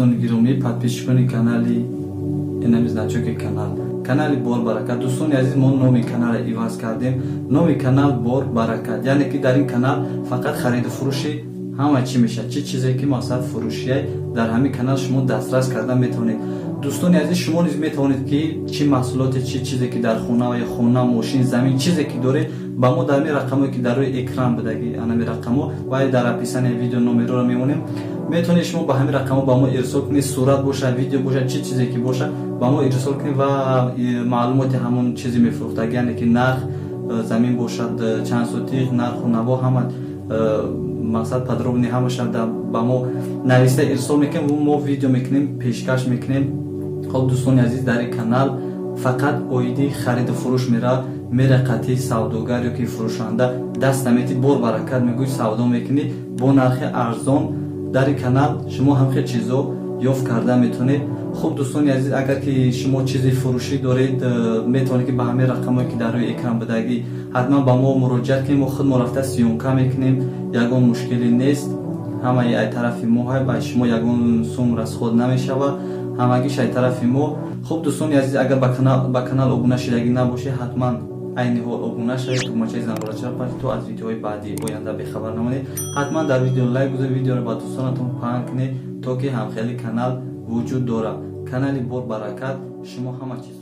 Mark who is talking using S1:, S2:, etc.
S1: دوستان گرامی подписчикони канали инамизначоки канали бор баракат. Дӯстони азиз, мо номи каналро иваз кардем. Номи канал бор баракат, яъне ки дар ин канал фақат хариду фурӯши ҳама чӣ мешавад, чӣ чизе ки мақсад фурӯшия дар ҳамин канал шумо дастрас карда метавонед. Дӯстони азиз, шумо низ метавонед ки чӣ маҳсулоте, чӣ чизе ки дар хона ё хона, мошин, замин, чизе ки доред ба мо дар ин рақамо ки дар рӯи экран будаги анами рақамо ва дар описание видео номероро мемонем. Метавонед шумо ба ҳамин рақамо ба мо ирсол кунед, сурат бошад, видео бошад, чӣ чизе ки бошад ба мо ирсол кунед ва маълумоти ҳамон чизи мефурӯхтаги, яъне ки нарх замин бошад, чанд сотиқ, нарху наво, ҳама мақсад подробни ҳамаша ба мо нависта ирсол мекунем ва мо видео мекунем, пешкаш мекунем. хоб дӯстони азиз, дар ин канал фақат оиди хариду фурӯш мера қатъи савдогар ё ки фурӯшанда даст намети бор баракат мегӯй савдо мекунӣ бо нархи арзон. дар ин канал шумо ҳамхе чизо ёфт карда метавонед. хуб дӯстони азиз, агар ки шумо чизи фурӯшӣ доред, метавонед ки ба ҳамин рақамое ки дар рӯи экран будагӣ ҳатман ба мо муроҷиат кунед. мо худ мо рафта сиёмка мекунем, ягон мушкиле нест. ҳамаи ай тарафи мо ҳай, ба шумо ягон сум расход намешавад, ҳамагиш ай тарафи мо. хуб дӯстони азиз, агар ба канал обуна шудагӣ набошед, ҳатман айни ҳол обуна шавед, тугмачаи занборачаро пашед то аз видеоҳои баъди оянда бехабар намонед. ҳатман дар видео лайк гузоред, видеоро ба дӯстонатон паҳн кунед то ки ҳамхели канал вуҷуд дорад. канали бор баракат. шумо ҳама чиз